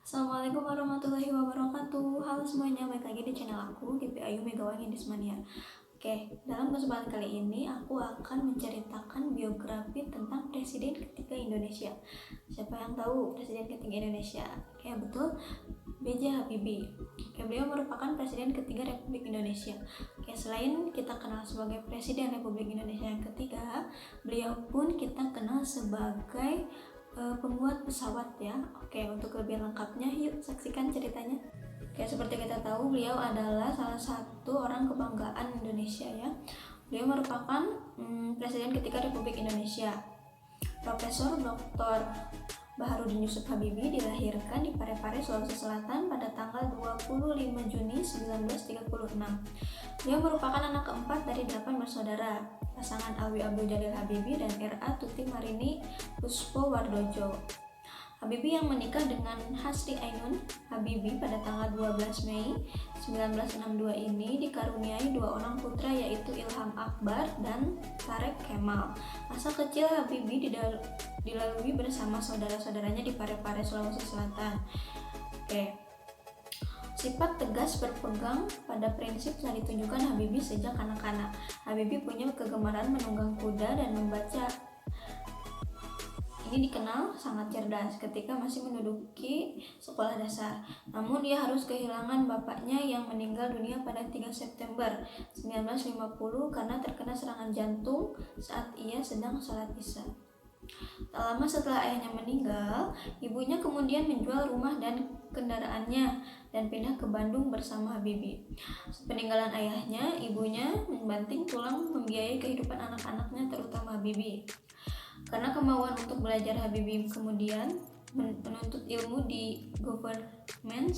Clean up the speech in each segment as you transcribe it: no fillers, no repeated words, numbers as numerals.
Assalamualaikum warahmatullahi wabarakatuh. Halo semuanya, balik lagi di channel aku, GP Ayu Megawati Dismania. Oke, dalam kesempatan kali ini aku akan menceritakan biografi tentang Presiden ketiga Indonesia. Siapa yang tahu Presiden ketiga Indonesia? Oke, betul, B.J. Habibie. Oke, beliau merupakan Presiden ketiga Republik Indonesia. Oke, selain kita kenal sebagai Presiden Republik Indonesia yang ketiga, beliau pun kita kenal sebagai pembuat pesawat ya. Oke, untuk lebih lengkapnya yuk saksikan ceritanya. Oke, seperti kita tahu beliau adalah salah satu orang kebanggaan Indonesia ya. Beliau merupakan Presiden ketiga Republik Indonesia. Profesor Dr. Baharudin Yusuf Habibie dilahirkan di Parepare, Sulawesi Selatan pada tanggal 25 Juni 1936. Beliau merupakan anak keempat dari 8 bersaudara, pasangan Alwi Abdul Jalil Habibie dan R.A. Tuti Marini Puspowardojo. Habibie yang menikah dengan Hasri Ainun Habibie pada tanggal 12 Mei 1962 ini dikaruniai dua orang putra yaitu Ilham Akbar dan Tarek Kemal. Masa kecil Habibie dilalui bersama saudara-saudaranya di Parepare, Sulawesi Selatan. Oke. Sifat tegas berpegang pada prinsip telah ditunjukkan Habibie sejak kanak-kanak. Habibie punya kegemaran menunggang kuda dan membaca. Ini dikenal sangat cerdas ketika masih menduduki sekolah dasar. Namun ia harus kehilangan bapaknya yang meninggal dunia pada 3 September 1950 karena terkena serangan jantung saat ia sedang sholat Isya. Tak lama setelah ayahnya meninggal, ibunya kemudian menjual rumah dan kendaraannya dan pindah ke Bandung bersama Habibie. Peninggalan ayahnya, ibunya membanting tulang membiayai kehidupan anak-anaknya terutama Habibie. Karena kemauan untuk belajar, Habibie kemudian menuntut ilmu di Government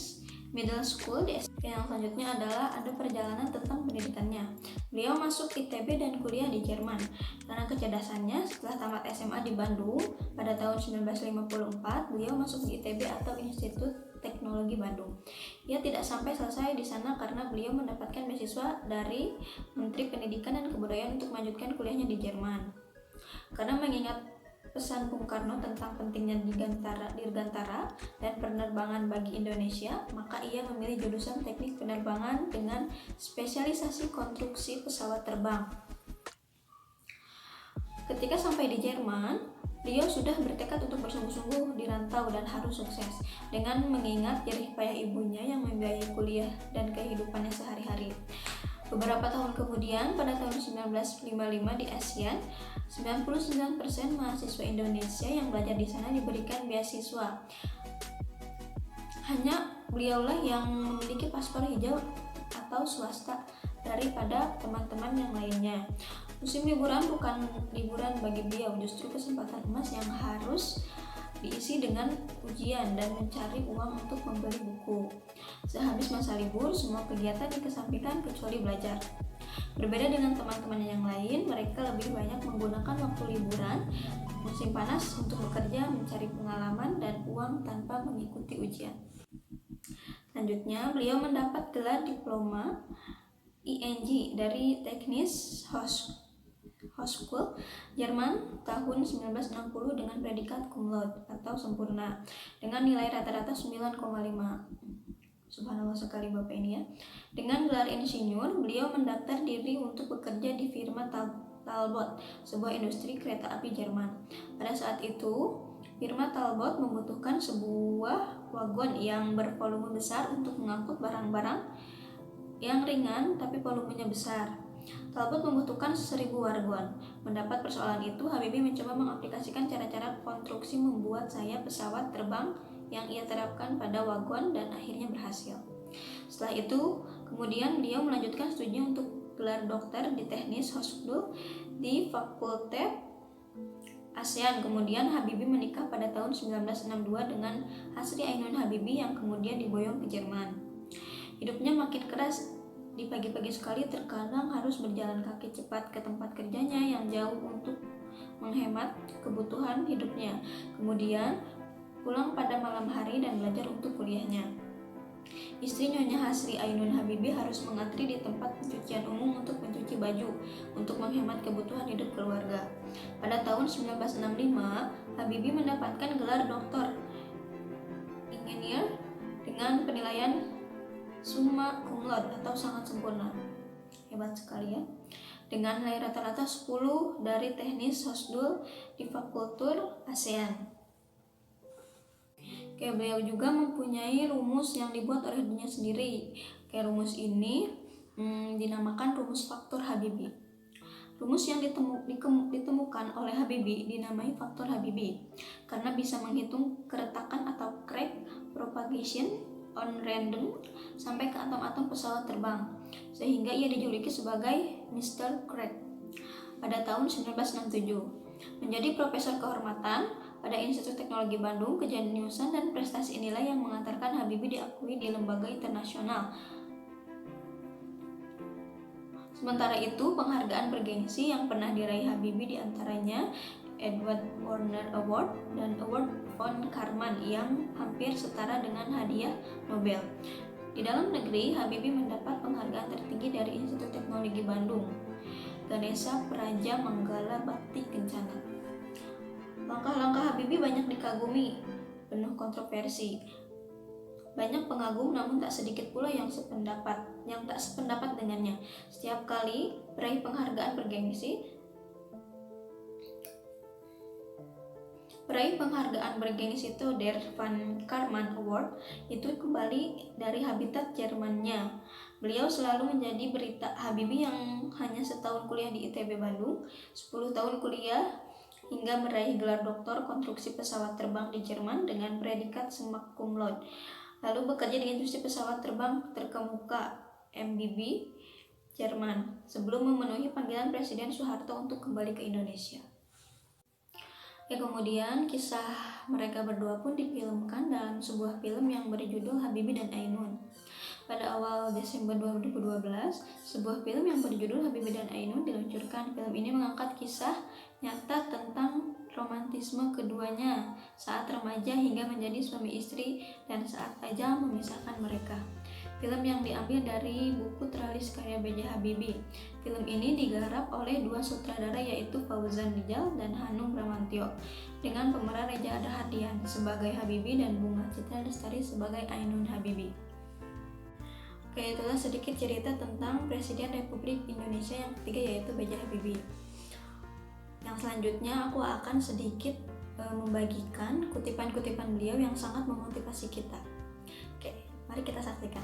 Middle School di SMP. Yang selanjutnya adalah ada perjalanan tentang pendidikannya. Beliau masuk ITB dan kuliah di Jerman. Karena kecerdasannya, setelah tamat SMA di Bandung pada tahun 1954, beliau masuk di ITB atau Institut Teknologi Bandung. Ia tidak sampai selesai di sana karena beliau mendapatkan beasiswa dari Menteri Pendidikan dan Kebudayaan untuk melanjutkan kuliahnya di Jerman. Karena mengingat pesan Bung Karno tentang pentingnya dirgantara dan penerbangan bagi Indonesia, maka ia memilih jurusan Teknik Penerbangan dengan spesialisasi konstruksi pesawat terbang. Ketika sampai di Jerman, beliau sudah bertekad untuk bersungguh-sungguh di rantau dan harus sukses dengan mengingat jerih payah ibunya yang membiayai kuliah dan kehidupannya sehari-hari. Beberapa tahun kemudian, pada tahun 1955 di ASEAN, 99% mahasiswa Indonesia yang belajar di sana diberikan beasiswa. Hanya beliaulah yang memiliki paspor hijau atau swasta daripada teman-teman yang lainnya. Musim liburan bukan liburan bagi beliau, justru kesempatan emas yang harus diisi dengan ujian dan mencari uang untuk membeli buku. Sehabis masa libur, semua kegiatan dikesampingkan kecuali belajar. Berbeda dengan teman-teman yang lain, mereka lebih banyak menggunakan waktu liburan musim panas untuk bekerja, mencari pengalaman dan uang tanpa mengikuti ujian. Selanjutnya, beliau mendapat gelar diploma ING dari Technische Hochschule Jerman tahun 1960 dengan predikat cum laude atau sempurna dengan nilai rata-rata 9,5. Subhanallah sekali Bapak ini ya. Dengan gelar insinyur, beliau mendaftar diri untuk bekerja di firma Talbot, sebuah industri kereta api Jerman. Pada saat itu, firma Talbot membutuhkan sebuah wagon yang bervolume besar untuk mengangkut barang-barang yang ringan tapi volumenya besar. Talbot membutuhkan 1000 wagon. Mendapat persoalan itu, Habibie mencoba mengaplikasikan cara-cara konstruksi membuat sayap pesawat terbang yang ia terapkan pada wagon dan akhirnya berhasil. Setelah itu, kemudian beliau melanjutkan studi untuk gelar dokter di Technische Hochschule di Fakultas ASEAN. Kemudian Habibie menikah pada tahun 1962 dengan Hasri Ainun Habibie yang kemudian diboyong ke Jerman. Hidupnya makin keras. Di pagi-pagi sekali terkadang harus berjalan kaki cepat ke tempat kerjanya yang jauh untuk menghemat kebutuhan hidupnya. Kemudian pulang pada malam hari dan belajar untuk kuliahnya. Istri Nyonya Hasri Ainun Habibie harus mengantri di tempat pencucian umum untuk mencuci baju untuk menghemat kebutuhan hidup keluarga. Pada tahun 1965, Habibie mendapatkan gelar doktor Ingenieur dengan penilaian summa cum laude atau sangat sempurna. Hebat sekali ya. Dengan nilai rata-rata 10 dari teknis Hosdul di Fakultur ASEAN. Beliau juga mempunyai rumus yang dibuat oleh dirinya sendiri. Rumus ini dinamakan rumus faktor Habibi. Rumus yang ditemukan oleh Habibi dinamai faktor Habibi karena bisa menghitung keretakan atau crack propagation on random sampai ke atom-atom pesawat terbang, sehingga ia dijuluki sebagai Mr. Crack pada tahun 1967. Menjadi profesor kehormatan pada Institut Teknologi Bandung, kejeniusan dan prestasi inilah yang mengantarkan Habibi diakui di lembaga internasional. Sementara itu, penghargaan bergengsi yang pernah diraih Habibi diantaranya Edward Warner Award dan Award von Karman yang hampir setara dengan hadiah Nobel. Di dalam negeri, Habibi mendapat penghargaan tertinggi dari Institut Teknologi Bandung, Ganesha Praja Manggala Bakti Kencana. Langkah-langkah Habibi banyak dikagumi, penuh kontroversi. Banyak pengagum namun tak sedikit pula yang tak sependapat dengannya. Setiap kali meraih penghargaan bergengsi Theodor van Karman Award itu kembali dari habitat Jermannya. Beliau selalu menjadi berita Habibi yang hanya setahun kuliah di ITB Bandung, 10 tahun kuliah hingga meraih gelar doktor konstruksi pesawat terbang di Jerman dengan predikat summa cum laude. Lalu bekerja di industri pesawat terbang terkemuka MBB Jerman sebelum memenuhi panggilan Presiden Soeharto untuk kembali ke Indonesia. Kemudian kisah mereka berdua pun difilmkan dalam sebuah film yang berjudul Habibi dan Ainun. Pada awal Desember 2012, sebuah film yang berjudul Habibi dan Ainun diluncurkan. Film ini mengangkat kisah nyata tentang romantisme keduanya saat remaja hingga menjadi suami istri dan saat ajal memisahkan mereka. Film yang diambil dari buku teralis karya B.J. Habibie. Film ini digarap oleh dua sutradara yaitu Fauzan Rijal dan Hanung Bramantyo dengan pemeran Reza Rahardian sebagai Habibie dan Bunga Citra Lestari sebagai Ainun Habibie. Itulah sedikit cerita tentang Presiden Republik Indonesia yang ketiga yaitu B.J. Habibie. Yang selanjutnya aku akan sedikit membagikan kutipan-kutipan beliau yang sangat memotivasi kita. Mari kita saksikan.